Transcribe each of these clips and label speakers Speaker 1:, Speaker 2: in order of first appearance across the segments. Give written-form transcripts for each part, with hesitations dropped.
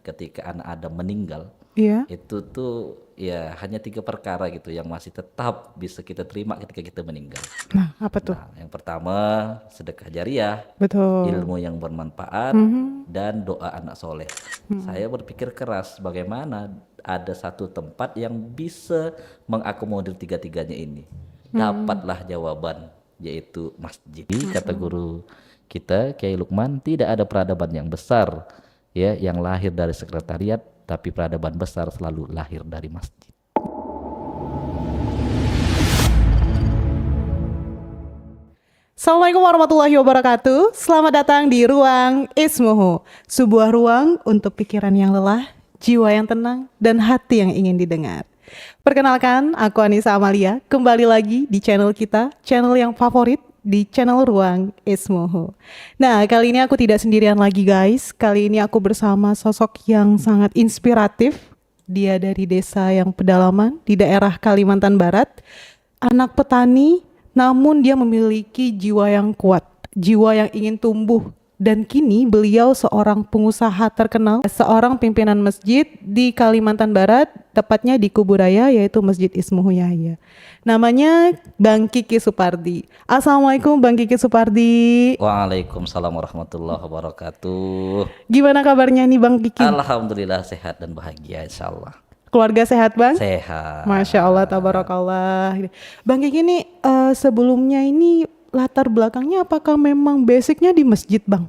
Speaker 1: ketika anak Adam meninggal,
Speaker 2: Iya.
Speaker 1: itu tuh ya hanya 3 perkara gitu yang masih tetap bisa kita terima ketika kita meninggal.
Speaker 2: Nah, apa tuh?
Speaker 1: Nah, yang pertama sedekah jariah,
Speaker 2: Betul.
Speaker 1: ilmu yang bermanfaat, dan doa anak soleh. Saya berpikir keras bagaimana ada satu tempat yang bisa mengakomodir tiga-tiganya ini. Dapatlah jawaban, yaitu masjid. Kata guru kita Kiai Lukman, tidak ada peradaban yang besar ya yang lahir dari sekretariat, tapi peradaban besar selalu lahir dari masjid.
Speaker 2: Assalamualaikum warahmatullahi wabarakatuh. Selamat datang di Ruang Ismuhu, sebuah ruang untuk pikiran yang lelah, jiwa yang tenang, dan hati yang ingin didengar. Perkenalkan, aku Anissa Amalia, kembali lagi di channel kita, channel yang favorit, di channel Ruang Ismuhu. Nah, kali ini aku tidak sendirian lagi guys. Kali ini aku bersama sosok yang sangat inspiratif. Dia dari desa yang pedalaman di daerah Kalimantan Barat. Anak petani, namun dia memiliki jiwa yang kuat, jiwa yang ingin tumbuh. Dan kini beliau seorang pengusaha terkenal, seorang pimpinan masjid di Kalimantan Barat, tepatnya di Kuburaya, yaitu Masjid Ismuhu Yahya. Namanya Bang Kiki Supardi. Assalamualaikum Bang Kiki Supardi.
Speaker 1: Waalaikumsalam warahmatullahi wabarakatuh.
Speaker 2: Gimana kabarnya nih Bang Kiki?
Speaker 1: Alhamdulillah sehat dan bahagia insyaallah.
Speaker 2: Keluarga sehat Bang?
Speaker 1: Sehat.
Speaker 2: Masya Allah, tabarakallah. Bang Kiki ini sebelumnya ini latar belakangnya apakah memang basicnya di masjid Bang?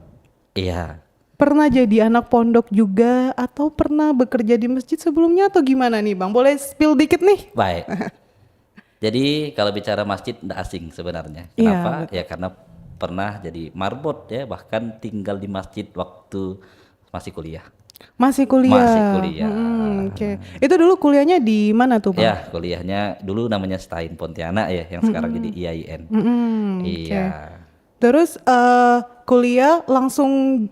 Speaker 1: Iya.
Speaker 2: Pernah jadi anak pondok juga atau pernah bekerja di masjid sebelumnya atau gimana nih Bang? Boleh spill dikit nih?
Speaker 1: Baik. Jadi kalau bicara masjid tidak asing sebenarnya.
Speaker 2: Iya,
Speaker 1: Kenapa?
Speaker 2: betul.
Speaker 1: Ya karena pernah jadi marbot ya, bahkan tinggal di masjid waktu masih kuliah.
Speaker 2: Masih kuliah.
Speaker 1: Masih kuliah.
Speaker 2: Oke. Itu dulu kuliahnya di mana tuh Bang?
Speaker 1: Ya, kuliahnya dulu namanya Stain Pontianak ya, yang sekarang jadi IAIN.
Speaker 2: Oke.
Speaker 1: Iya.
Speaker 2: Terus kuliah langsung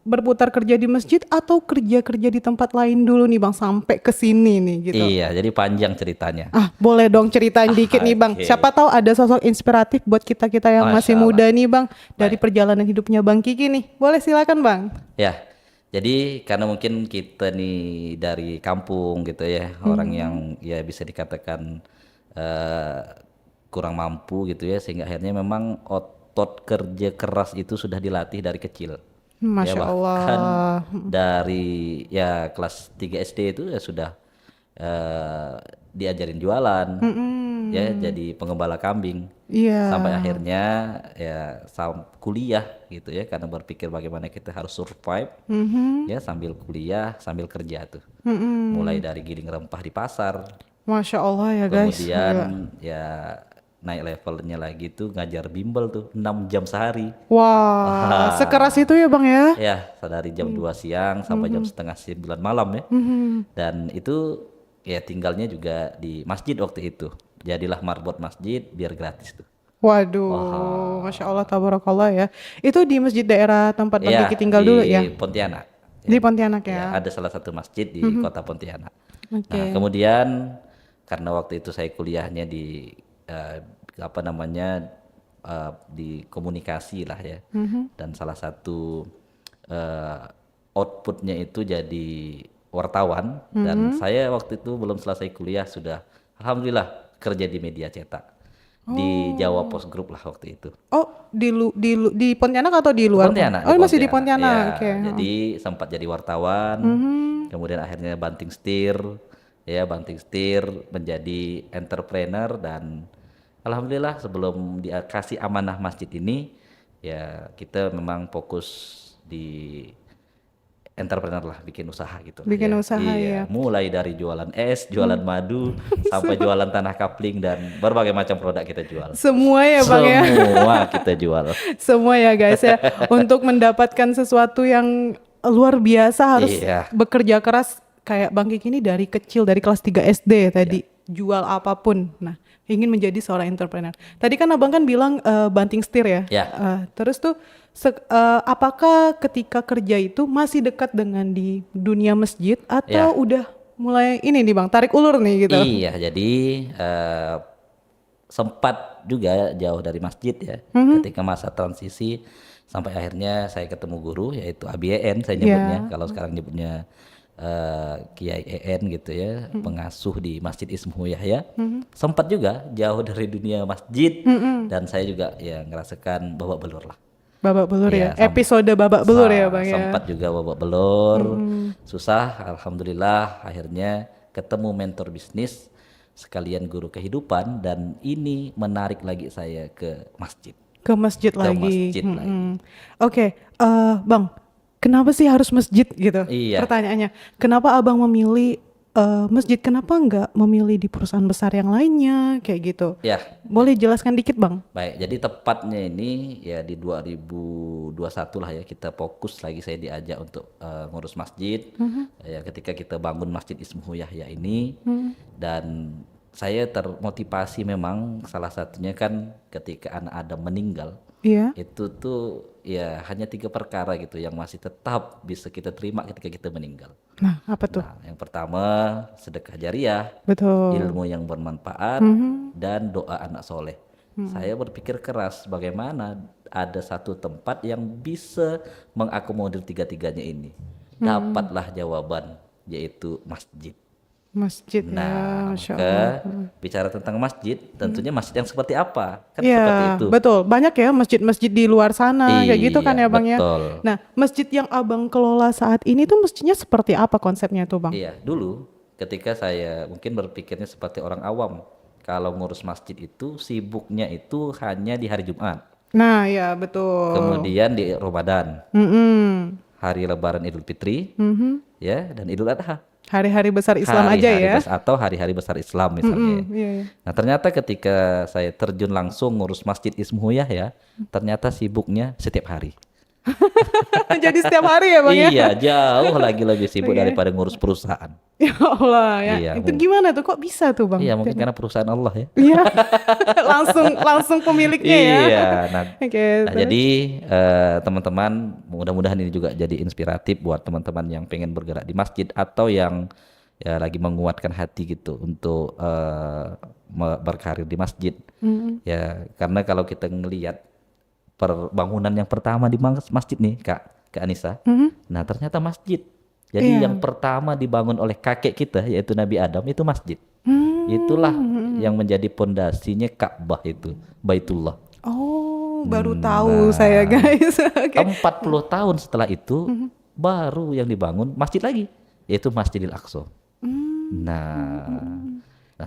Speaker 2: berputar kerja di masjid atau kerja-kerja di tempat lain dulu nih Bang sampai ke sini nih gitu.
Speaker 1: Iya, jadi panjang ceritanya.
Speaker 2: Ah, boleh dong ceritain dikit nih Bang.
Speaker 1: Oke.
Speaker 2: Siapa tahu ada sosok inspiratif buat kita-kita yang masih
Speaker 1: Masya
Speaker 2: muda
Speaker 1: Allah.
Speaker 2: nih Bang dari perjalanan hidupnya Bang Kiki nih. Boleh silakan Bang.
Speaker 1: Ya, jadi karena mungkin kita nih dari kampung gitu ya, orang yang ya bisa dikatakan eh, kurang mampu gitu ya, sehingga akhirnya memang otot kerja keras itu sudah dilatih dari kecil. Ya
Speaker 2: Masya
Speaker 1: bahkan
Speaker 2: Allah.
Speaker 1: dari ya kelas 3 SD itu ya sudah diajarin jualan, ya jadi pengembala kambing.
Speaker 2: Iya.
Speaker 1: Sampai akhirnya ya kuliah gitu ya, karena berpikir bagaimana kita harus survive ya sambil kuliah sambil kerja tuh. Mulai dari giling rempah di pasar,
Speaker 2: Masya Allah ya guys.
Speaker 1: kemudian
Speaker 2: Gila.
Speaker 1: ya naik levelnya lagi tuh ngajar bimbel tuh 6 jam sehari.
Speaker 2: Wah, sekeras itu ya Bang ya?
Speaker 1: Ya, dari jam 2 siang sampai jam setengah 9 malam ya. Dan itu ya tinggalnya juga di masjid waktu itu. Jadilah marbot masjid biar gratis tuh.
Speaker 2: Waduh, Masya Allah, tabarakallah ya. Itu di masjid daerah tempat Bang
Speaker 1: Ya,
Speaker 2: Kiki tinggal
Speaker 1: di
Speaker 2: dulu ya?
Speaker 1: Pontianak.
Speaker 2: Di Pontianak
Speaker 1: Ya,
Speaker 2: ya?
Speaker 1: ada salah satu masjid di kota Pontianak.
Speaker 2: Oke.
Speaker 1: Nah, kemudian karena waktu itu saya kuliahnya di apa namanya di komunikasi lah ya, dan salah satu outputnya itu jadi wartawan, dan saya waktu itu belum selesai kuliah sudah alhamdulillah kerja di media cetak di Jawa Post Group lah waktu itu.
Speaker 2: Oh, di Pontianak atau di luar?
Speaker 1: Pontianak,
Speaker 2: Oh, masih di Pontianak.
Speaker 1: ya.
Speaker 2: Oke.
Speaker 1: Jadi sempat jadi wartawan, kemudian akhirnya banting setir, ya banting setir menjadi entrepreneur, dan alhamdulillah sebelum dikasih amanah masjid ini, ya kita memang fokus di entrepreneur lah, bikin usaha gitu lah
Speaker 2: Bikin
Speaker 1: ya.
Speaker 2: usaha
Speaker 1: Iya,
Speaker 2: ya.
Speaker 1: mulai dari jualan es, jualan madu, sampai jualan tanah kapling dan berbagai macam produk kita jual.
Speaker 2: Semua ya Bang ya?
Speaker 1: Semua kita jual.
Speaker 2: Semua ya guys ya. Untuk mendapatkan sesuatu yang luar biasa harus
Speaker 1: Iya.
Speaker 2: bekerja keras. Kayak Bang Kiki ini dari kecil, dari kelas 3 SD tadi. Jual apapun. Nah, ingin menjadi seorang entrepreneur. Tadi kan Abang kan bilang banting setir ya?
Speaker 1: Ya.
Speaker 2: Terus tuh apakah ketika kerja itu masih dekat dengan di dunia masjid atau
Speaker 1: Ya.
Speaker 2: udah mulai ini nih Bang, tarik ulur nih gitu?
Speaker 1: Iya, jadi sempat juga jauh dari masjid ya, ketika masa transisi sampai akhirnya saya ketemu guru yaitu ABN saya nyebutnya, kalau sekarang nyebutnya Kiai EN gitu ya, pengasuh di Masjid Ismuhu Yahya. Sempat juga jauh dari dunia masjid dan saya juga ya ngerasakan babak belur lah.
Speaker 2: Babak belur ya.
Speaker 1: Iya,
Speaker 2: Episode babak belur ya Bang ya.
Speaker 1: sempat juga babak belur, susah. Alhamdulillah akhirnya ketemu mentor bisnis sekalian guru kehidupan dan ini menarik lagi saya ke masjid.
Speaker 2: Ke masjid
Speaker 1: Ke
Speaker 2: lagi.
Speaker 1: masjid lagi.
Speaker 2: Oke, Bang, kenapa sih harus masjid gitu?
Speaker 1: Iya.
Speaker 2: Pertanyaannya, kenapa Abang memilih masjid? Kenapa nggak memilih di perusahaan besar yang lainnya kayak gitu?
Speaker 1: Ya,
Speaker 2: Boleh jelaskan dikit Bang?
Speaker 1: baik. Jadi tepatnya ini ya di 2021 lah ya kita fokus lagi, saya diajak untuk ngurus masjid. Ya ketika kita bangun Masjid Ismuhu Yahya ini dan saya termotivasi memang salah satunya kan ketika anak Adam meninggal.
Speaker 2: Iya.
Speaker 1: Itu tuh ya hanya 3 perkara gitu yang masih tetap bisa kita terima ketika kita meninggal.
Speaker 2: Nah, apa tuh?
Speaker 1: Nah, yang pertama sedekah jariah,
Speaker 2: Betul.
Speaker 1: ilmu yang bermanfaat, dan doa anak soleh. Saya berpikir keras bagaimana ada satu tempat yang bisa mengakomodir tiga-tiganya ini. Dapatlah jawaban, yaitu masjid.
Speaker 2: Masjid ya,
Speaker 1: Nah,
Speaker 2: Masya
Speaker 1: maka
Speaker 2: Allah.
Speaker 1: bicara tentang masjid, tentunya masjid yang seperti apa? Kan
Speaker 2: Iya,
Speaker 1: seperti itu.
Speaker 2: betul. Banyak ya masjid-masjid di luar sana kayak gitu kan ya
Speaker 1: Iya,
Speaker 2: Bang ya.
Speaker 1: betul.
Speaker 2: Nah, masjid yang Abang kelola saat ini tuh masjidnya seperti apa konsepnya tuh Bang?
Speaker 1: Iya, dulu ketika saya mungkin berpikirnya seperti orang awam, kalau ngurus masjid itu sibuknya itu hanya di hari Jumat,
Speaker 2: Nah, ya betul.
Speaker 1: kemudian di Ramadan,
Speaker 2: Mm-mm.
Speaker 1: hari Lebaran Idul Fitri, ya, dan Idul Adha.
Speaker 2: Hari-hari besar Islam aja
Speaker 1: Hari-hari
Speaker 2: ya.
Speaker 1: atau hari-hari besar Islam misalnya.
Speaker 2: Iya, iya.
Speaker 1: Nah, ternyata ketika saya terjun langsung ngurus Masjid Ismuhu Yahya, ternyata sibuknya setiap hari.
Speaker 2: Jadi setiap hari ya Bang ya.
Speaker 1: Iya, jauh lagi lebih sibuk daripada ngurus perusahaan.
Speaker 2: Ya Allah ya.
Speaker 1: Iya,
Speaker 2: Itu gimana tuh? Kok bisa tuh Bang?
Speaker 1: Iya, mungkin karena perusahaan Allah ya.
Speaker 2: Iya. langsung pemiliknya ya.
Speaker 1: Iya, nah,
Speaker 2: Oke.
Speaker 1: nah, jadi teman-teman mudah-mudahan ini juga jadi inspiratif buat teman-teman yang pengen bergerak di masjid atau yang ya lagi menguatkan hati gitu untuk berkarir di masjid. Ya, karena kalau kita ngelihat bangunan yang pertama di masjid nih Kak Anissa, nah ternyata masjid. Jadi yang pertama dibangun oleh kakek kita yaitu Nabi Adam itu masjid. Itulah yang menjadi pondasinya Ka'bah itu, Baitullah.
Speaker 2: Oh, baru tahu saya guys. Oke.
Speaker 1: 40 tahun setelah itu baru yang dibangun masjid lagi, yaitu Masjidil Aqsa. Nah,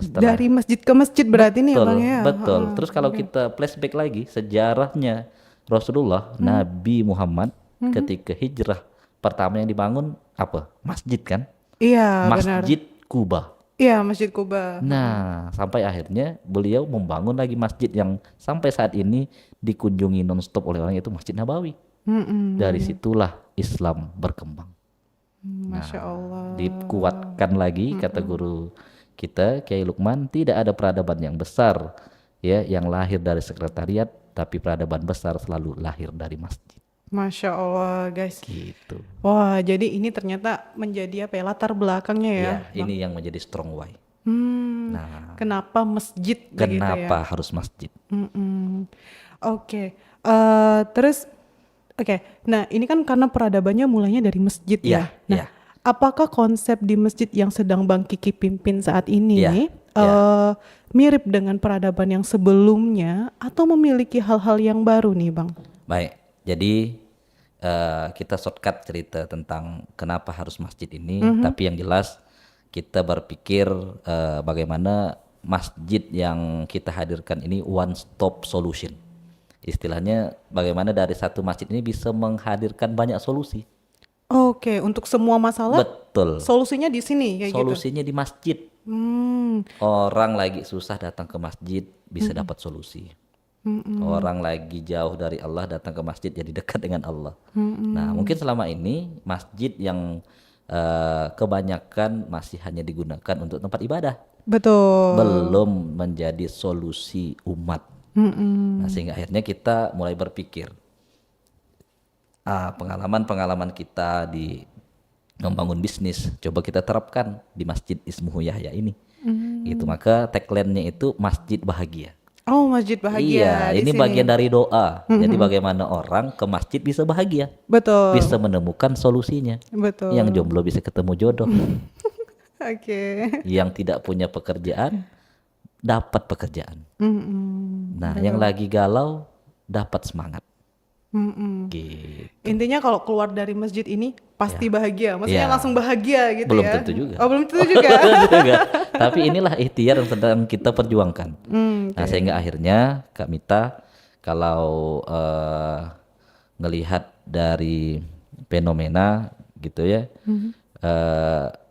Speaker 1: setelah
Speaker 2: Dari masjid ke masjid berarti nih ya
Speaker 1: betul,
Speaker 2: Bang ya.
Speaker 1: betul. Terus kalau kita flashback lagi sejarahnya Rasulullah, Nabi Muhammad ketika hijrah pertama yang dibangun apa? Masjid kan?
Speaker 2: Iya, benar.
Speaker 1: Masjid Kuba.
Speaker 2: Iya, Masjid Kuba.
Speaker 1: Nah, sampai akhirnya beliau membangun lagi masjid yang sampai saat ini dikunjungi nonstop oleh orang, yaitu Masjid Nabawi. Dari situlah Islam berkembang.
Speaker 2: Masya Allah.
Speaker 1: Dikuatkan lagi kata guru kita Kiai Lukman, tidak ada peradaban yang besar ya yang lahir dari sekretariat, tapi peradaban besar selalu lahir dari masjid.
Speaker 2: Masya Allah guys.
Speaker 1: Gitu.
Speaker 2: Wah, jadi ini ternyata menjadi apa ya, latar belakangnya ya.
Speaker 1: Ya, ini yang menjadi strong why. Nah,
Speaker 2: Kenapa masjid begitu ya?
Speaker 1: kenapa harus masjid?
Speaker 2: Oke. Terus oke. Nah, ini kan karena peradabannya mulainya dari masjid
Speaker 1: Iya,
Speaker 2: ya. Nah,
Speaker 1: iya.
Speaker 2: apakah konsep di masjid yang sedang Bang Kiki pimpin saat ini
Speaker 1: Iya,
Speaker 2: mirip dengan peradaban yang sebelumnya atau memiliki hal-hal yang baru nih, Bang?
Speaker 1: Baik, jadi kita shortcut cerita tentang kenapa harus masjid ini, tapi yang jelas kita berpikir bagaimana masjid yang kita hadirkan ini one stop solution. Istilahnya bagaimana dari satu masjid ini bisa menghadirkan banyak solusi.
Speaker 2: Oke, untuk semua masalah
Speaker 1: Betul.
Speaker 2: solusinya di sini kayak gitu.
Speaker 1: Solusinya di masjid. Orang lagi susah datang ke masjid bisa dapat solusi. Orang lagi jauh dari Allah datang ke masjid jadi dekat dengan Allah. Nah, mungkin selama ini masjid yang kebanyakan masih hanya digunakan untuk tempat ibadah,
Speaker 2: Betul.
Speaker 1: belum menjadi solusi umat. Nah, sehingga akhirnya kita mulai berpikir pengalaman-pengalaman kita di membangun bisnis coba kita terapkan di Masjid Ismuhu Yahya ini. Gitu, maka tagline-nya itu masjid bahagia.
Speaker 2: Oh, masjid bahagia
Speaker 1: Iya,
Speaker 2: di
Speaker 1: ini
Speaker 2: sini.
Speaker 1: bagian dari doa. Jadi bagaimana orang ke masjid bisa bahagia,
Speaker 2: Betul,
Speaker 1: bisa menemukan solusinya. Yang
Speaker 2: betul.
Speaker 1: jomblo bisa ketemu jodoh,
Speaker 2: Oke.
Speaker 1: yang tidak punya pekerjaan dapat pekerjaan. Nah, yang lagi galau dapat semangat. Gitu.
Speaker 2: Intinya kalau keluar dari masjid ini pasti bahagia. Maksudnya
Speaker 1: Ya,
Speaker 2: langsung bahagia gitu
Speaker 1: belum
Speaker 2: ya.
Speaker 1: tentu juga.
Speaker 2: Oh, belum tentu juga.
Speaker 1: Juga. Tapi inilah ikhtiar yang sedang kita perjuangkan. Nah, sehingga akhirnya Kak Mita kalau ngelihat dari fenomena gitu ya,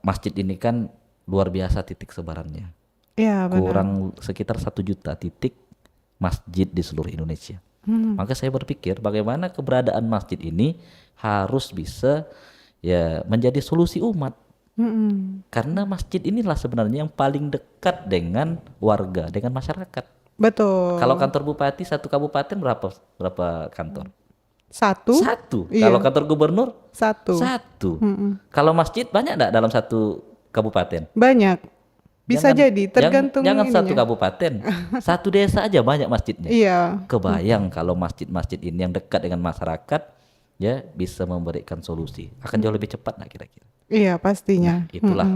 Speaker 1: masjid ini kan luar biasa titik sebarannya.
Speaker 2: Iya, benar.
Speaker 1: Kurang sekitar 1 juta titik masjid di seluruh Indonesia. Maka saya berpikir bagaimana keberadaan masjid ini harus bisa ya menjadi solusi umat. Karena masjid inilah sebenarnya yang paling dekat dengan warga, dengan masyarakat.
Speaker 2: Betul.
Speaker 1: Kalau kantor bupati satu kabupaten berapa kantor?
Speaker 2: Satu.
Speaker 1: Satu.
Speaker 2: Iya.
Speaker 1: Kalau kantor gubernur
Speaker 2: Satu.
Speaker 1: satu. Kalau masjid banyak enggak dalam satu kabupaten?
Speaker 2: Banyak. Bisa jadi tergantung
Speaker 1: jangan satu
Speaker 2: ininya.
Speaker 1: kabupaten, satu desa aja banyak masjidnya.
Speaker 2: Iya.
Speaker 1: Kebayang kalau masjid-masjid ini yang dekat dengan masyarakat ya bisa memberikan solusi. Akan jauh lebih cepat nggak kira-kira?
Speaker 2: Iya, pastinya.
Speaker 1: Itulah.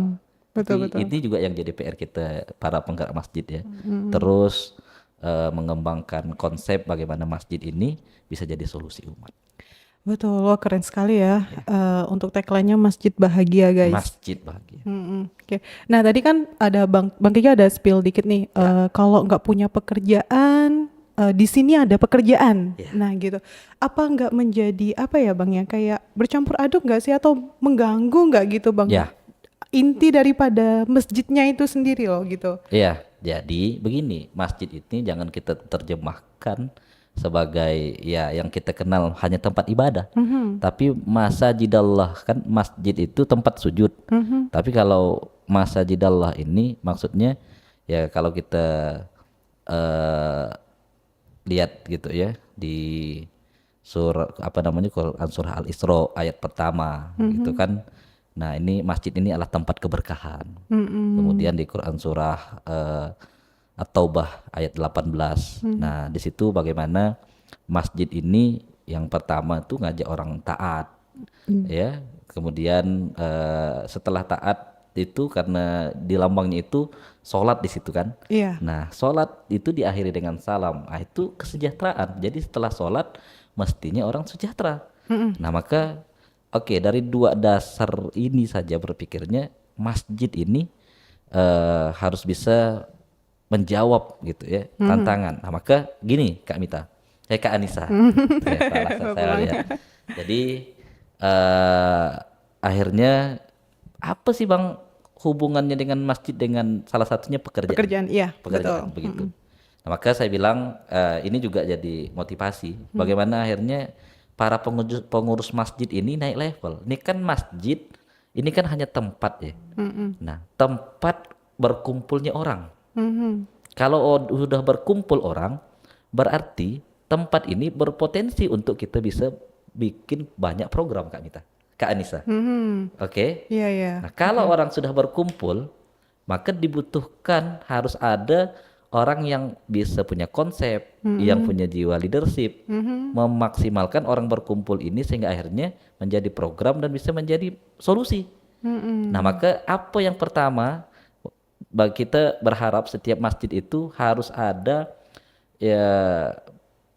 Speaker 2: Betul,
Speaker 1: Tapi
Speaker 2: betul.
Speaker 1: ini juga yang jadi PR kita para penggerak masjid ya. Terus mengembangkan konsep bagaimana masjid ini bisa jadi solusi umat.
Speaker 2: Betul, wah keren sekali ya. Untuk tagline-nya Masjid Bahagia, guys.
Speaker 1: Masjid bahagia.
Speaker 2: Oke. Nah, tadi kan ada Bang Kiki ada spill dikit nih. Kalau nggak punya pekerjaan, di sini ada pekerjaan. Nah, gitu. Apa nggak menjadi apa ya, Bang ya? Kayak bercampur aduk nggak sih atau mengganggu nggak gitu, Bang?
Speaker 1: Ya.
Speaker 2: Inti daripada masjidnya itu sendiri loh gitu.
Speaker 1: Iya, jadi begini, masjid ini jangan kita terjemahkan sebagai ya yang kita kenal hanya tempat ibadah. Tapi masajidallah kan masjid itu tempat sujud. Tapi kalau masajidallah ini maksudnya ya kalau kita lihat gitu ya di surah apa namanya Quran surah Al-Isra ayat pertama gitu kan. Nah, ini masjid ini adalah tempat keberkahan. Kemudian di Quran surah At-Taubah ayat 18. Nah, di situ bagaimana masjid ini yang pertama tuh ngajak orang taat. Ya. Kemudian setelah taat itu karena di lambangnya itu sholat di situ kan.
Speaker 2: Iya.
Speaker 1: Nah, sholat itu diakhiri dengan salam. Ah, itu kesejahteraan. Jadi setelah sholat mestinya orang sejahtera. Nah, maka oke, dari dua dasar ini saja berpikirnya masjid ini harus bisa menjawab gitu ya tantangan. Nah, maka gini Kak Mita, Kak Anissa, ya, salah saya lihat. Jadi akhirnya apa sih Bang hubungannya dengan masjid dengan salah satunya pekerjaan?
Speaker 2: Pekerjaan, iya,
Speaker 1: Pekerjaan
Speaker 2: betul.
Speaker 1: begitu. Nah, maka saya bilang ini juga jadi motivasi. Bagaimana akhirnya para pengurus masjid ini naik level. Ini kan masjid, ini kan hanya tempat ya. Nah, tempat berkumpulnya orang. Kalau sudah berkumpul orang, berarti tempat ini berpotensi untuk kita bisa bikin banyak program Kak Mita, Kak Anissa. Oke.
Speaker 2: Iya, iya.
Speaker 1: Nah, kalau orang sudah berkumpul, maka dibutuhkan harus ada orang yang bisa punya konsep, yang punya jiwa leadership, memaksimalkan orang berkumpul ini sehingga akhirnya menjadi program dan bisa menjadi solusi. Nah, maka apa yang pertama kita berharap setiap masjid itu harus ada ya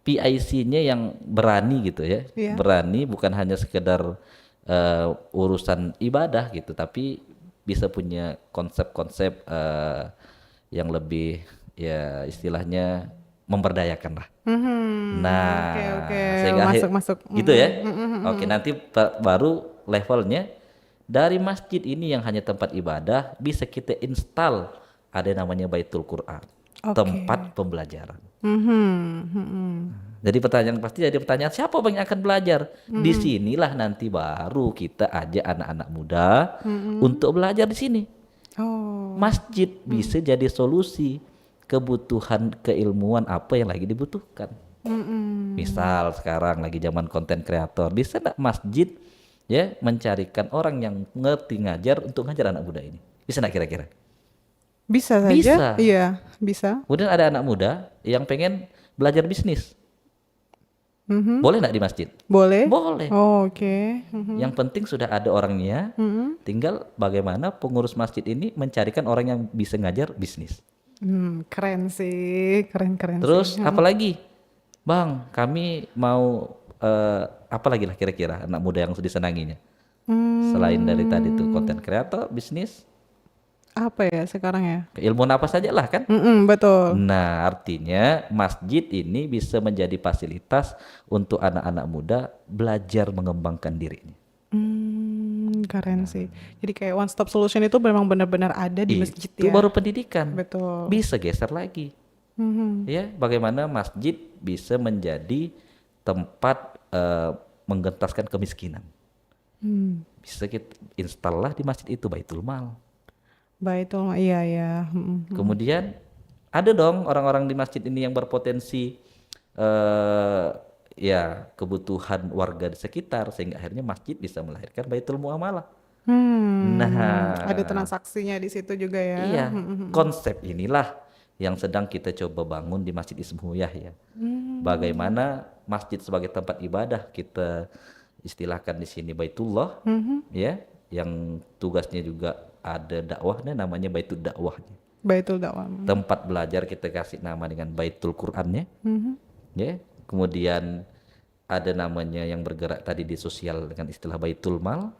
Speaker 1: PIC-nya yang berani gitu ya,
Speaker 2: Iya.
Speaker 1: berani bukan hanya sekedar urusan ibadah gitu, tapi bisa punya konsep-konsep yang lebih ya istilahnya memberdayakan lah. Nah,
Speaker 2: Oke.
Speaker 1: sehingga
Speaker 2: Masuk.
Speaker 1: gitu ya. Oke, nanti baru levelnya dari masjid ini yang hanya tempat ibadah bisa kita install ada namanya Baitul Quran, tempat pembelajaran. Jadi pertanyaan siapa Bang yang akan belajar? Di sinilah nanti baru kita ajak anak-anak muda untuk belajar di sini.
Speaker 2: Oh.
Speaker 1: Masjid bisa jadi solusi kebutuhan keilmuan apa yang lagi dibutuhkan. Misal sekarang lagi zaman konten kreator, bisa nggak masjid ya mencarikan orang yang ngerti ngajar untuk ngajar anak muda ini? Bisa nggak kira-kira?
Speaker 2: Bisa saja.
Speaker 1: Bisa.
Speaker 2: Iya, bisa.
Speaker 1: Kemudian ada anak muda yang pengen belajar bisnis.
Speaker 2: Mhm.
Speaker 1: Boleh nggak di masjid?
Speaker 2: Boleh?
Speaker 1: Boleh.
Speaker 2: Oh, oke.
Speaker 1: Yang penting sudah ada orangnya, tinggal bagaimana pengurus masjid ini mencarikan orang yang bisa ngajar bisnis.
Speaker 2: Keren sih, keren sih.
Speaker 1: Terus apalagi, Bang, kami mau apa lagi lah kira-kira anak muda yang disenanginya? Selain dari tadi tuh konten kreator, bisnis,
Speaker 2: Apa ya sekarang ya?
Speaker 1: keilmuan apa saja lah kan?
Speaker 2: Betul.
Speaker 1: Nah, artinya masjid ini bisa menjadi fasilitas untuk anak-anak muda belajar mengembangkan dirinya.
Speaker 2: Keren sih. Jadi kayak one stop solution itu memang benar-benar ada di masjid
Speaker 1: Itu
Speaker 2: ya.
Speaker 1: baru pendidikan.
Speaker 2: Betul.
Speaker 1: Bisa geser lagi. Ya, bagaimana masjid bisa menjadi tempat menggentaskan kemiskinan. Bisa kita install lah di masjid itu Baitul Mal.
Speaker 2: Baitul, iya ya.
Speaker 1: Kemudian ada dong orang-orang di masjid ini yang berpotensi ya kebutuhan warga di sekitar sehingga akhirnya masjid bisa melahirkan Baitul Muamalah. Nah,
Speaker 2: Ada transaksinya di situ juga ya.
Speaker 1: iya, konsep inilah yang sedang kita coba bangun di Masjid Ismuhiyah ya. Bagaimana masjid sebagai tempat ibadah kita istilahkan di sini Baitullah, ya, yang tugasnya juga ada dakwahnya namanya Baitul Dakwahnya.
Speaker 2: Baitul dakwah.
Speaker 1: Tempat belajar kita kasih nama dengan Baitul Qur'annya, ya. Kemudian ada namanya yang bergerak tadi di sosial dengan istilah Baitul Mal.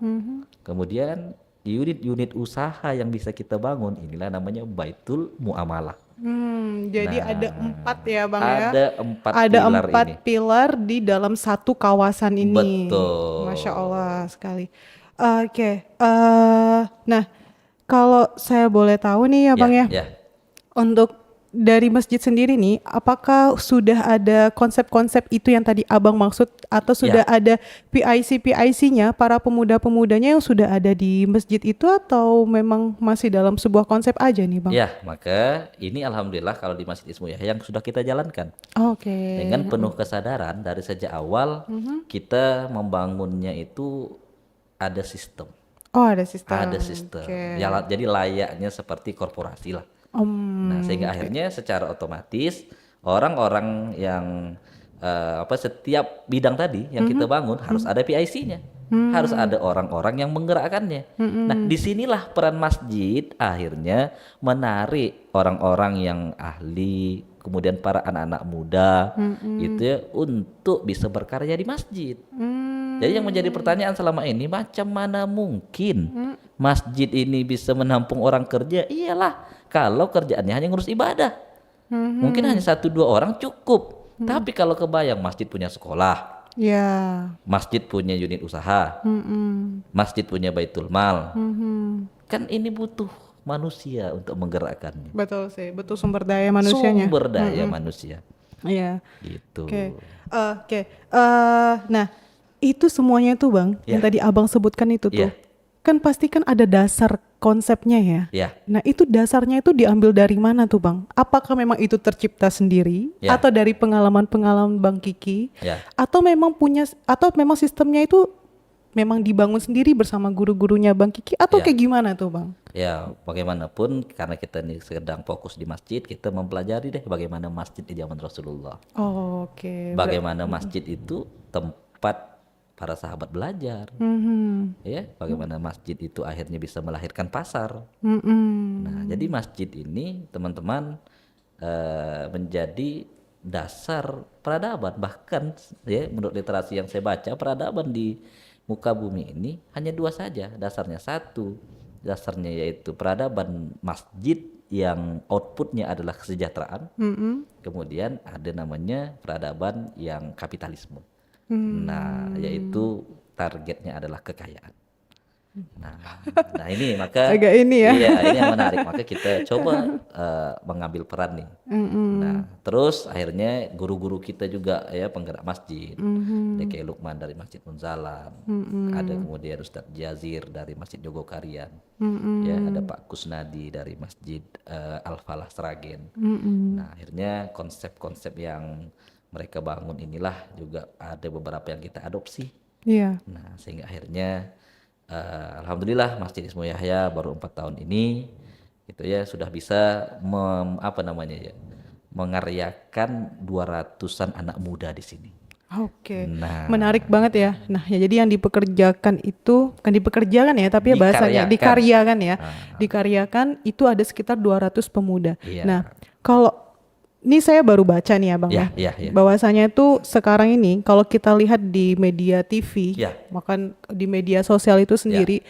Speaker 1: Kemudian unit-unit usaha yang bisa kita bangun inilah namanya Baitul Muamalah.
Speaker 2: Jadi ada 4 ya Bang ya.
Speaker 1: Ada 4
Speaker 2: Ada
Speaker 1: pilar
Speaker 2: 4
Speaker 1: ini.
Speaker 2: pilar di dalam satu kawasan ini.
Speaker 1: Betul.
Speaker 2: Masya Allah sekali. Oke. Nah, kalau saya boleh tahu nih ya Bang ya,
Speaker 1: Ya.
Speaker 2: untuk dari masjid sendiri nih, apakah sudah ada konsep-konsep itu yang tadi Abang maksud atau sudah ada PIC-PIC-nya para pemuda-pemudanya yang sudah ada di masjid itu atau memang masih dalam sebuah konsep aja nih Bang?
Speaker 1: Ya, maka ini alhamdulillah kalau di Masjid Ismuhiyah yang sudah kita jalankan
Speaker 2: Oke.
Speaker 1: dengan penuh kesadaran dari sejak awal kita membangunnya itu ada sistem.
Speaker 2: Oh, ada sistem.
Speaker 1: Ada sistem.
Speaker 2: Oke.
Speaker 1: Ya, jadi layaknya seperti korporasi lah. Nah, sehingga akhirnya secara otomatis orang-orang yang setiap bidang tadi yang kita bangun harus ada PIC-nya. Harus ada orang-orang yang menggerakkannya. Nah, disinilah peran masjid akhirnya menarik orang-orang yang ahli, kemudian para anak-anak muda gitu ya untuk bisa berkarya di masjid. Jadi yang menjadi pertanyaan selama ini, macam mana mungkin masjid ini bisa menampung orang kerja? Iyalah, kalau kerjaannya hanya ngurus ibadah. Mungkin hanya 1-2 orang cukup. Tapi kalau kebayang masjid punya sekolah,
Speaker 2: Ya.
Speaker 1: masjid punya unit usaha, masjid punya Baitul Mal, kan ini butuh manusia untuk menggerakkannya.
Speaker 2: Betul sih, betul sumber daya manusianya.
Speaker 1: Sumber daya manusia,
Speaker 2: Iya.
Speaker 1: gitu.
Speaker 2: Oke. Oke. Nah, itu semuanya tuh Bang, yang tadi Abang sebutkan itu tuh.
Speaker 1: Iya.
Speaker 2: Kan pasti kan ada dasar konsepnya ya.
Speaker 1: Ya,
Speaker 2: Nah, itu dasarnya itu diambil dari mana tuh Bang? Apakah memang itu tercipta sendiri
Speaker 1: Ya.
Speaker 2: atau dari pengalaman-pengalaman Bang Kiki?
Speaker 1: ya.
Speaker 2: Atau memang sistemnya itu memang dibangun sendiri bersama guru-gurunya Bang Kiki atau
Speaker 1: Ya.
Speaker 2: kayak gimana tuh Bang?
Speaker 1: Ya, bagaimanapun karena kita ini sedang fokus di masjid, kita mempelajari deh bagaimana masjid di zaman Rasulullah.
Speaker 2: Oh, oke.
Speaker 1: Bagaimana masjid itu tempat para sahabat belajar. Ya, bagaimana masjid itu akhirnya bisa melahirkan pasar. Nah, jadi masjid ini teman-teman menjadi dasar peradaban, bahkan ya menurut literasi yang saya baca peradaban di muka bumi ini hanya 2 saja dasarnya. Satu dasarnya yaitu peradaban masjid yang outputnya adalah kesejahteraan. Kemudian ada namanya peradaban yang kapitalisme. Nah, yaitu targetnya adalah kekayaan. Nah ini maka
Speaker 2: Agak ini ya.
Speaker 1: Iya, ini yang menarik. Maka kita coba mengambil peran nih. Nah, terus akhirnya guru-guru kita juga ya penggerak masjid. Ada kayak Lukman dari Masjid Munzalam, ada kemudian Ustadz Jazir dari Masjid Jogokarian, ya ada Pak Kusnadi dari Masjid Al-Falah Sragen. Nah, akhirnya konsep-konsep yang mereka bangun inilah juga ada beberapa yang kita adopsi.
Speaker 2: Iya.
Speaker 1: Nah, sehingga akhirnya alhamdulillah Masjid Ismuhiyah baru 4 tahun ini gitu ya, sudah bisa apa namanya ya, mengaryakan 200-an anak muda di sini.
Speaker 2: Oke,
Speaker 1: Nah,
Speaker 2: menarik banget ya. Nah, ya jadi yang dipekerjakan itu bukan dipekerjakan ya, tapi ya bahasanya dikaryakan ya. Dikaryakan itu ada sekitar 200 pemuda.
Speaker 1: Iya.
Speaker 2: Nah, kalau ini saya baru baca nih ya Bang
Speaker 1: Ya,
Speaker 2: ya.
Speaker 1: ya.
Speaker 2: Bahwasanya itu sekarang ini kalau kita lihat di media TV,
Speaker 1: Ya.
Speaker 2: bahkan di media sosial itu sendiri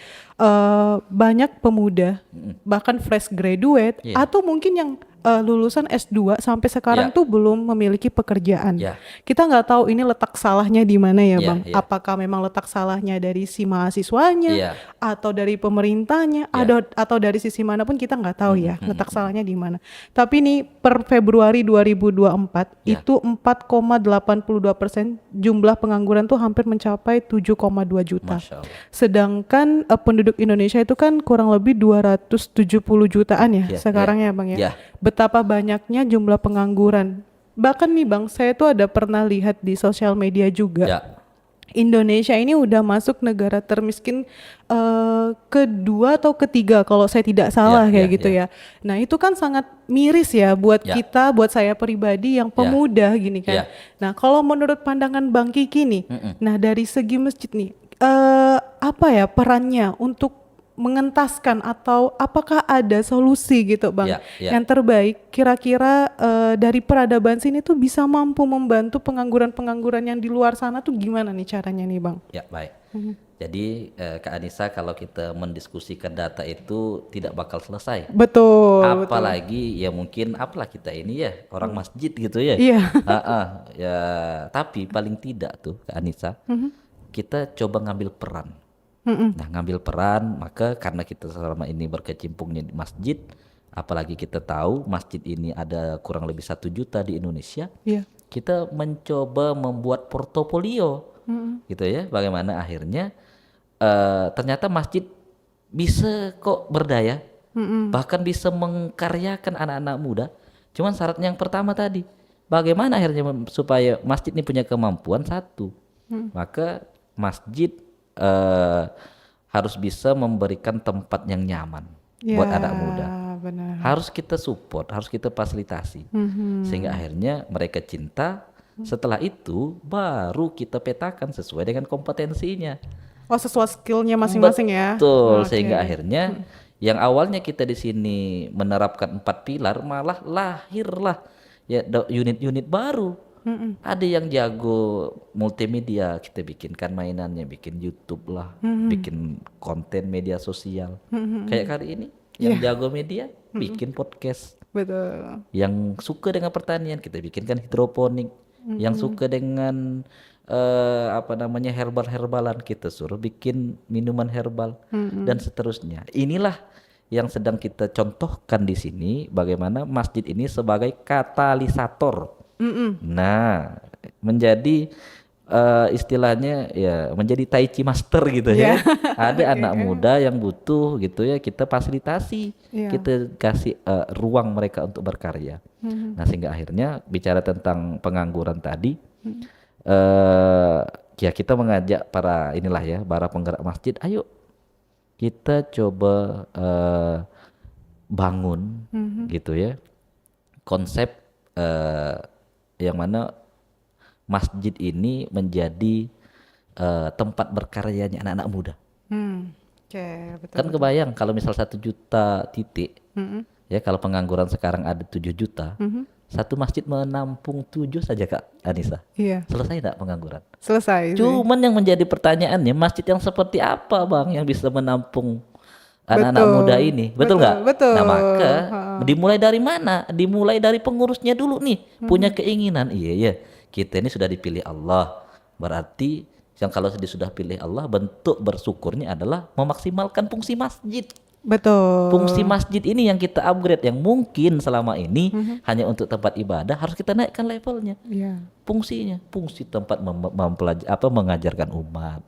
Speaker 2: banyak pemuda bahkan fresh graduate
Speaker 1: Ya.
Speaker 2: atau mungkin yang lulusan S2 sampai sekarang
Speaker 1: Ya.
Speaker 2: tuh belum memiliki pekerjaan.
Speaker 1: Ya.
Speaker 2: Kita nggak tahu ini letak salahnya di mana ya,
Speaker 1: Ya,
Speaker 2: Bang.
Speaker 1: ya.
Speaker 2: Apakah memang letak salahnya dari si mahasiswanya
Speaker 1: Ya.
Speaker 2: atau dari pemerintahnya,
Speaker 1: Ya.
Speaker 2: atau dari sisi manapun kita nggak tahu ya letak salahnya di mana. Tapi nih per Februari 2024
Speaker 1: Ya.
Speaker 2: itu 4,82% jumlah pengangguran tuh hampir mencapai 7,2 juta.
Speaker 1: Masya Allah.
Speaker 2: Sedangkan penduduk Indonesia itu kan kurang lebih 270 jutaan ya,
Speaker 1: Ya,
Speaker 2: sekarang
Speaker 1: ya.
Speaker 2: ya Bang ya.
Speaker 1: Ya.
Speaker 2: Betapa banyaknya jumlah pengangguran. Bahkan nih Bang, saya tuh ada pernah lihat di sosial media juga.
Speaker 1: Ya.
Speaker 2: Indonesia ini udah masuk negara termiskin kedua atau ketiga kalau saya tidak salah kayak gitu ya. Nah itu kan sangat miris ya buat kita, buat saya pribadi yang pemuda gini kan. Nah kalau menurut pandangan Bang Kiki nih, nah dari segi masjid nih, apa ya perannya untuk mengentaskan atau apakah ada solusi gitu Bang yang terbaik kira-kira dari peradaban sini tuh bisa mampu membantu pengangguran-pengangguran yang di luar sana tuh gimana nih caranya nih Bang?
Speaker 1: Ya baik. Jadi Kak Anissa, kalau kita mendiskusikan data itu tidak bakal selesai.
Speaker 2: Betul.
Speaker 1: Apalagi ya mungkin apalah kita ini ya orang masjid gitu ya.
Speaker 2: Iya.
Speaker 1: Ya tapi paling tidak tuh Kak Anissa, kita coba ngambil peran. Nah ngambil peran, maka karena kita selama ini berkecimpungnya di masjid, apalagi kita tahu masjid ini ada kurang lebih 1 juta di Indonesia, kita mencoba membuat portofolio, gitu ya, bagaimana akhirnya ternyata masjid bisa kok berdaya, bahkan bisa mengkaryakan anak-anak muda. Cuman syaratnya yang pertama tadi, bagaimana akhirnya supaya masjid ini punya kemampuan satu, maka masjid harus bisa memberikan tempat yang nyaman buat anak muda.
Speaker 2: Benar.
Speaker 1: Harus kita support, harus kita fasilitasi, sehingga akhirnya mereka cinta. Setelah itu baru kita petakan sesuai dengan kompetensinya.
Speaker 2: Oh sesuai skillnya masing-masing ya.
Speaker 1: Betul, sehingga akhirnya yang awalnya kita di sini menerapkan 4 pilar, malah lahirlah ya unit-unit baru. Ada yang jago multimedia, kita bikinkan mainannya, bikin YouTube lah, bikin konten media sosial. Kayak kali ini yang jago media bikin podcast.
Speaker 2: Betul.
Speaker 1: Yang suka dengan pertanian kita bikinkan hidroponik. Yang suka dengan apa namanya herbal-herbalan kita suruh bikin minuman herbal dan seterusnya. Inilah yang sedang kita contohkan di sini, bagaimana masjid ini sebagai katalisator. Nah, menjadi istilahnya ya menjadi tai chi master gitu ya. Ada anak muda yang butuh gitu ya, kita fasilitasi, kita kasih ruang mereka untuk berkarya. Nah, sehingga akhirnya bicara tentang pengangguran tadi, ya kita mengajak para inilah ya, para penggerak masjid, ayo kita coba bangun gitu ya konsep yang mana masjid ini menjadi tempat berkaryanya anak-anak muda.
Speaker 2: Betul.
Speaker 1: Kan kebayang kalau misal 1 juta titik, ya kalau pengangguran sekarang ada 7 juta, satu masjid menampung 7 saja Kak Anissa. Selesai tidak pengangguran?
Speaker 2: Selesai.
Speaker 1: Cuman yang menjadi pertanyaannya, masjid yang seperti apa Bang yang bisa menampung anak-anak muda ini, betul nggak?
Speaker 2: Betul.
Speaker 1: Nah maka dimulai dari mana? Dimulai dari pengurusnya dulu nih, punya keinginan. Iya, kita ini sudah dipilih Allah, berarti yang kalau sudah pilih Allah, bentuk bersyukurnya adalah memaksimalkan fungsi masjid.
Speaker 2: Betul.
Speaker 1: Fungsi masjid ini yang kita upgrade, yang mungkin selama ini hanya untuk tempat ibadah, harus kita naikkan levelnya. Fungsinya, fungsi tempat mengajarkan umat.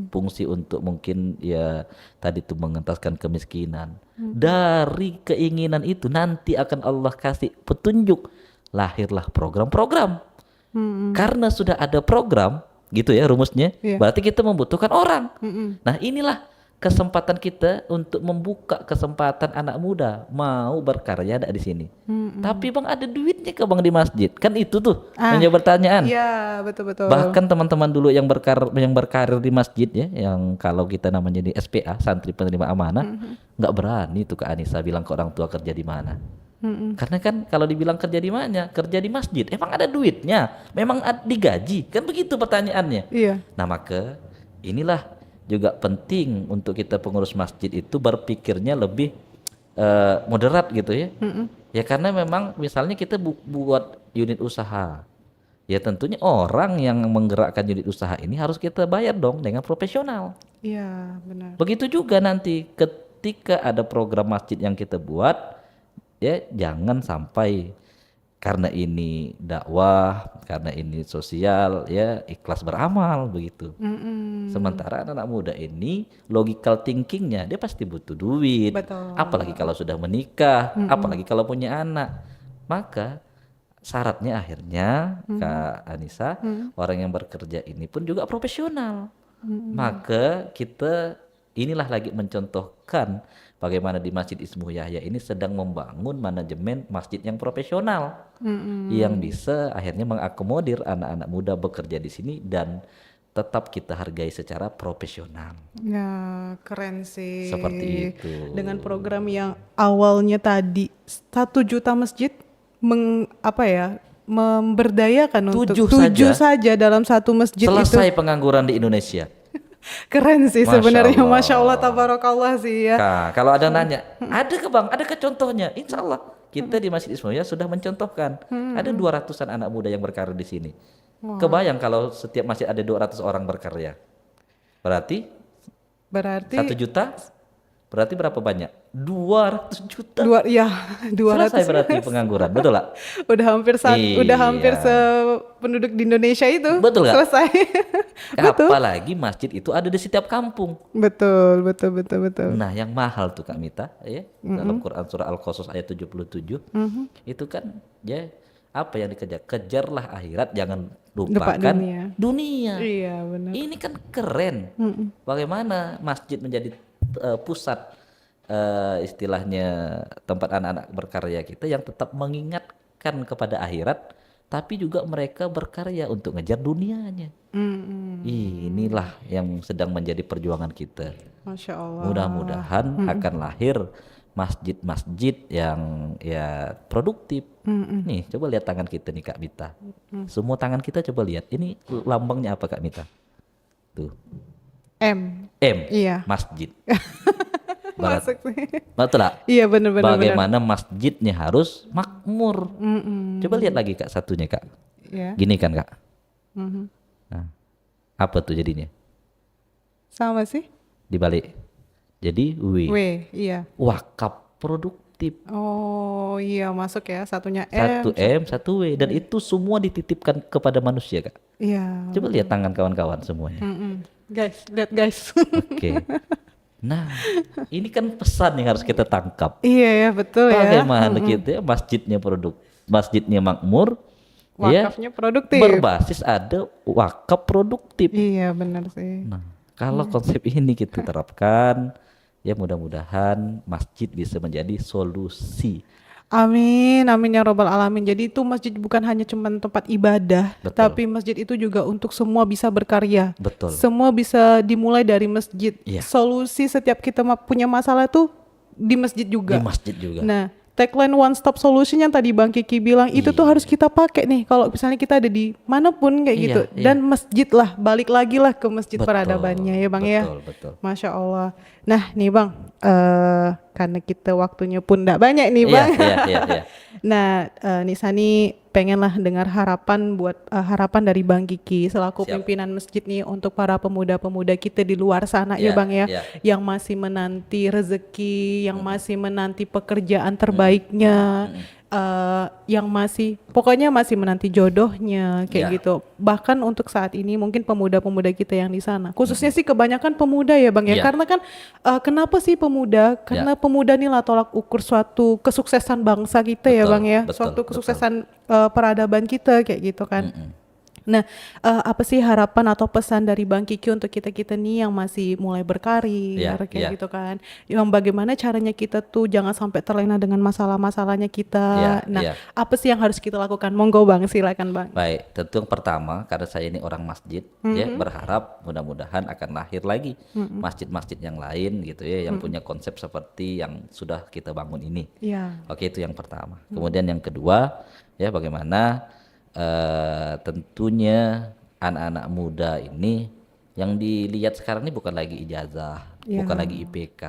Speaker 1: Fungsi untuk mungkin ya tadi itu mengentaskan kemiskinan. Dari keinginan itu nanti akan Allah kasih petunjuk, lahirlah program-program. Karena sudah ada program gitu ya rumusnya, berarti kita membutuhkan orang. Nah inilah kesempatan kita untuk membuka kesempatan anak muda mau berkarya ada di sini. Tapi bang ada duitnya ke bang di masjid? Kan itu tuh yang jadi pertanyaan.
Speaker 2: Iya, betul-betul.
Speaker 1: Bahkan teman-teman dulu yang berkarir di masjid ya, yang kalau kita namanya di SPA, santri penerima amanah, nggak berani tuh ke Anissa bilang ke orang tua kerja di mana. Karena kan kalau dibilang kerja di mana, kerja di masjid, emang ada duitnya, memang digaji, kan begitu pertanyaannya.
Speaker 2: Iya.
Speaker 1: Nah maka inilah juga penting untuk kita pengurus masjid itu berpikirnya lebih moderat gitu ya. Ya karena memang misalnya kita buat unit usaha, ya tentunya orang yang menggerakkan unit usaha ini harus kita bayar dong dengan profesional.
Speaker 2: Iya, benar.
Speaker 1: Begitu juga nanti ketika ada program masjid yang kita buat, ya jangan sampai karena ini dakwah, karena ini sosial, ya ikhlas beramal begitu. Sementara anak-anak muda ini logical thinkingnya dia pasti butuh duit.
Speaker 2: Betul.
Speaker 1: Apalagi kalau sudah menikah, apalagi kalau punya anak. Maka syaratnya akhirnya Kak Anissa, orang yang bekerja ini pun juga profesional. Maka kita inilah lagi mencontohkan bagaimana di Masjid Ismuh Yahya ini sedang membangun manajemen masjid yang profesional, yang bisa akhirnya mengakomodir anak-anak muda bekerja di sini dan tetap kita hargai secara profesional.
Speaker 2: Ya, keren sih.
Speaker 1: Seperti itu.
Speaker 2: Dengan program yang awalnya tadi 1 juta masjid memberdayakan untuk 7 saja dalam satu masjid
Speaker 1: selesai
Speaker 2: itu.
Speaker 1: pengangguran di Indonesia.
Speaker 2: Keren sih
Speaker 1: Masya
Speaker 2: sebenarnya,
Speaker 1: Allah.
Speaker 2: Masya Allah, tabarakallah sih ya.
Speaker 1: Nah, kalau ada nanya, ada ke bang, ada ke contohnya? Insya Allah kita di Masjid Ismuh Yahya sudah mencontohkan. Ada 200-an anak muda yang berkarir di sini. Kebayang kalau setiap masjid ada 200 orang berkarya. Berarti 1 juta, berarti berapa banyak? 200 juta.
Speaker 2: Ya, 200.
Speaker 1: Selesai berarti pengangguran, betul lah?
Speaker 2: Udah hampir sependuduk di Indonesia itu.
Speaker 1: Betul nggak?
Speaker 2: Selesai. Betul.
Speaker 1: Apalagi masjid itu ada di setiap kampung.
Speaker 2: Betul.
Speaker 1: Nah, yang mahal tuh Kak Mita, ya dalam Quran surah Al-Qasas ayat 77, itu kan ya apa yang dikejar? Kejarlah akhirat, jangan lupakan dunia.
Speaker 2: Iya, benar.
Speaker 1: Ini kan keren. Bagaimana masjid menjadi pusat istilahnya tempat anak-anak berkarya kita yang tetap mengingatkan kepada akhirat, tapi juga mereka berkarya untuk ngejar dunianya. Inilah yang sedang menjadi perjuangan kita.
Speaker 2: Masya Allah.
Speaker 1: Mudah-mudahan akan lahir masjid-masjid yang ya produktif. Nih, coba lihat tangan kita nih Kak Mita. Semua tangan kita coba lihat. Ini lambangnya apa Kak Mita? Tuh.
Speaker 2: M. Iya.
Speaker 1: Masjid.
Speaker 2: Masuk sih.
Speaker 1: Betul lah.
Speaker 2: Iya, benar.
Speaker 1: Bagaimana masjidnya harus makmur. Coba lihat lagi Kak satunya Kak.
Speaker 2: Iya.
Speaker 1: Gini kan Kak. Nah, apa tuh jadinya?
Speaker 2: Sama sih.
Speaker 1: Dibalik. Jadi W.
Speaker 2: Iya.
Speaker 1: Wakaf produktif.
Speaker 2: Oh iya, masuk ya, satunya M.
Speaker 1: 1 M, 1 W, dan itu semua dititipkan kepada manusia Kak.
Speaker 2: Iya.
Speaker 1: Coba lihat tangan kawan-kawan semuanya.
Speaker 2: Guys, lihat guys.
Speaker 1: Oke. Nah, ini kan pesan yang harus kita tangkap.
Speaker 2: Iya ya, betul ya.
Speaker 1: Bagaimana kita masjidnya masjidnya makmur,
Speaker 2: wakafnya produktif.
Speaker 1: Berbasis ada wakaf produktif.
Speaker 2: Iya, benar sih.
Speaker 1: Nah, kalau konsep ini kita terapkan, ya mudah-mudahan masjid bisa menjadi solusi.
Speaker 2: Amin ya robbal alamin. Jadi itu masjid bukan hanya cuman tempat ibadah,
Speaker 1: Betul.
Speaker 2: tapi masjid itu juga untuk semua bisa berkarya.
Speaker 1: Betul.
Speaker 2: Semua bisa dimulai dari masjid.
Speaker 1: Iya.
Speaker 2: Solusi setiap kita punya masalah tuh di masjid juga.
Speaker 1: Di masjid juga.
Speaker 2: Nah, tagline one stop solution yang tadi Bang Kiki bilang itu tuh harus kita pakai nih kalau misalnya kita ada di manapun kayak gitu. Dan masjid lah, balik lagi lah ke masjid peradabannya ya Bang ya.
Speaker 1: Betul.
Speaker 2: Masya Allah. Nah nih Bang, karena kita waktunya pun tidak banyak nih Bang.
Speaker 1: Iya.
Speaker 2: Nah, Nisani pengenlah dengar harapan dari Bang Kiki selaku pimpinan masjid nih untuk para pemuda-pemuda kita di luar sana ya Bang ya, yang masih menanti rezeki, yang masih menanti pekerjaan terbaiknya, yang pokoknya masih menanti jodohnya kayak gitu. Bahkan untuk saat ini mungkin pemuda-pemuda kita yang di sana, khususnya sih kebanyakan pemuda ya Bang ya, karena kan kenapa sih pemuda? Karena pemuda nih lah tolak ukur suatu kesuksesan bangsa kita ya Bang ya, suatu kesuksesan peradaban kita kayak gitu kan. Nah, apa sih harapan atau pesan dari Bang Kiki untuk kita-kita nih yang masih mulai berkarir
Speaker 1: Iya,
Speaker 2: kayak
Speaker 1: iya,
Speaker 2: gitu kan? Yang bagaimana caranya kita tuh jangan sampai terlena dengan masalah-masalahnya kita.
Speaker 1: iya,
Speaker 2: Nah,
Speaker 1: iya.
Speaker 2: apa sih yang harus kita lakukan? Monggo Bang, silakan Bang.
Speaker 1: Baik, tentu yang pertama karena saya ini orang masjid, ya berharap mudah-mudahan akan lahir lagi masjid-masjid yang lain gitu ya, yang punya konsep seperti yang sudah kita bangun ini.
Speaker 2: Iya.
Speaker 1: Oke, itu yang pertama. Kemudian yang kedua, ya bagaimana tentunya anak-anak muda ini yang dilihat sekarang ini bukan lagi ijazah,
Speaker 2: Iya.
Speaker 1: bukan lagi IPK,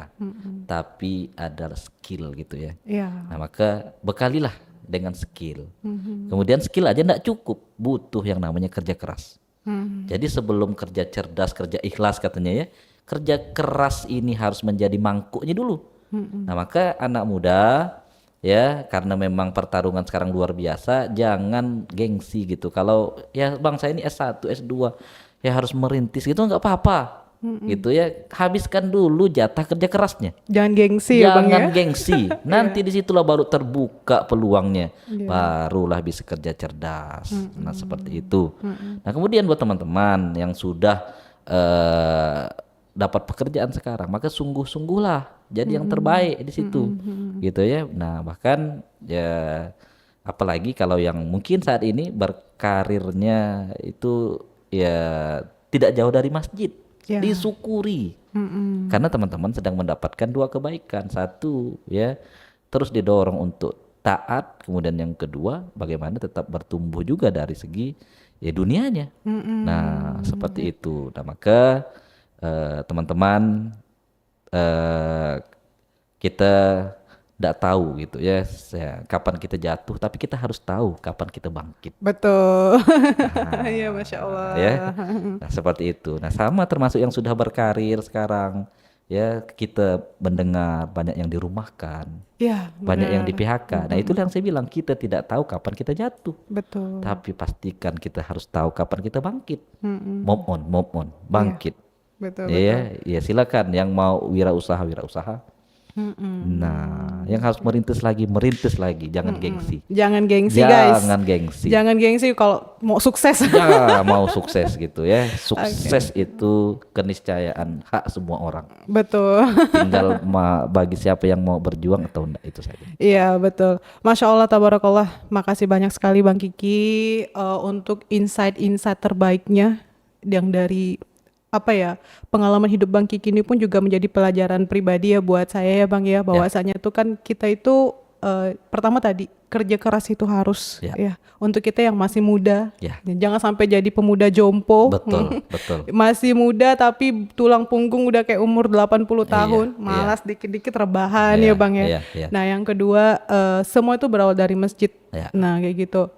Speaker 1: tapi adalah skill gitu ya.
Speaker 2: Iya.
Speaker 1: Nah, maka bekalilah dengan skill. Kemudian skill aja enggak cukup, butuh yang namanya kerja keras. Jadi sebelum kerja cerdas, kerja ikhlas katanya ya, kerja keras ini harus menjadi mangkuknya dulu. Nah, maka anak muda ya, karena memang pertarungan sekarang luar biasa, jangan gengsi gitu. Kalau ya bang saya ini S1, S2 ya harus merintis gitu nggak apa-apa. Gitu ya, habiskan dulu jatah kerja kerasnya.
Speaker 2: Jangan gengsi ya Bang
Speaker 1: Jangan
Speaker 2: ya.
Speaker 1: gengsi. Nanti disitulah baru terbuka peluangnya. Barulah bisa kerja cerdas. Nah, seperti itu. Nah, kemudian buat teman-teman yang sudah dapat pekerjaan sekarang, maka sungguh-sungguhlah jadi yang terbaik di situ. Gitu ya. Nah, bahkan ya apalagi kalau yang mungkin saat ini berkarirnya itu ya tidak jauh dari masjid.
Speaker 2: Ya.
Speaker 1: Disyukuri. Karena teman-teman sedang mendapatkan dua kebaikan. Satu ya, terus didorong untuk taat, kemudian yang kedua bagaimana tetap bertumbuh juga dari segi ya dunianya. Nah, seperti itu. Nah, maka teman-teman kita tidak tahu gitu ya, kapan kita jatuh, tapi kita harus tahu kapan kita bangkit.
Speaker 2: Betul. Iya, Masya Allah.
Speaker 1: Ya, nah seperti itu. Nah sama termasuk yang sudah berkarir sekarang, ya kita mendengar banyak yang dirumahkan,
Speaker 2: Iya,
Speaker 1: banyak yang
Speaker 2: benar.
Speaker 1: di PHK. Nah itulah yang saya bilang, kita tidak tahu kapan kita jatuh,
Speaker 2: Betul.
Speaker 1: tapi pastikan kita harus tahu kapan kita bangkit. Move on, bangkit.
Speaker 2: Betul.
Speaker 1: Ya, ya silakan yang mau wirausaha. Nah, yang harus merintis lagi, jangan gengsi.
Speaker 2: Jangan gengsi guys.
Speaker 1: Jangan gengsi.
Speaker 2: Jangan gengsi kalau mau sukses.
Speaker 1: Ya mau sukses gitu ya. Sukses itu keniscayaan hak semua orang.
Speaker 2: Betul.
Speaker 1: Tinggal bagi siapa yang mau berjuang atau enggak, itu saja.
Speaker 2: Iya betul. Masya Allah, tabarakallah. Makasih banyak sekali Bang Kiki untuk insight-insight terbaiknya yang dari apa ya, pengalaman hidup Bang Kiki ini pun juga menjadi pelajaran pribadi ya buat saya ya Bang ya, bahwasanya tuh kan kita itu pertama tadi kerja keras itu harus ya untuk kita yang masih muda. Jangan sampai jadi pemuda jompo.
Speaker 1: Betul.
Speaker 2: Masih muda tapi tulang punggung udah kayak umur 80 tahun, malas dikit-dikit rebahan ya Bang ya. Nah, yang kedua semua itu berawal dari masjid. Nah, kayak gitu.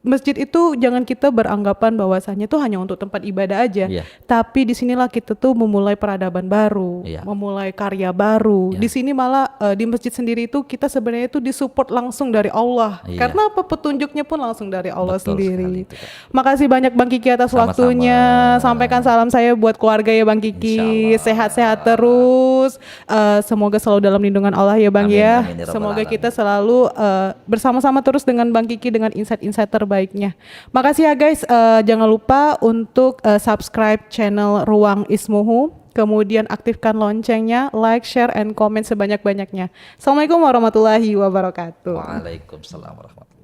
Speaker 2: Masjid itu jangan kita beranggapan bahwasannya itu hanya untuk tempat ibadah aja, tapi disinilah kita tuh memulai peradaban baru, memulai karya baru. Di sini malah di masjid sendiri itu kita sebenarnya itu disupport langsung dari Allah, karena apa, petunjuknya pun langsung dari Allah sendiri. Makasih banyak Bang Kiki atas waktunya. Sampaikan salam saya buat keluarga ya Bang Kiki, sehat-sehat terus. Semoga selalu dalam lindungan Allah ya Bang ya. Semoga kita selalu bersama-sama terus dengan Bang Kiki dengan insight-insight terbaiknya. Makasih ya guys, jangan lupa untuk subscribe channel Ruang Ismuhu, kemudian aktifkan loncengnya, like, share, and comment sebanyak-banyaknya. Assalamualaikum warahmatullahi wabarakatuh.
Speaker 1: Waalaikumsalam warahmatullahi wabarakatuh.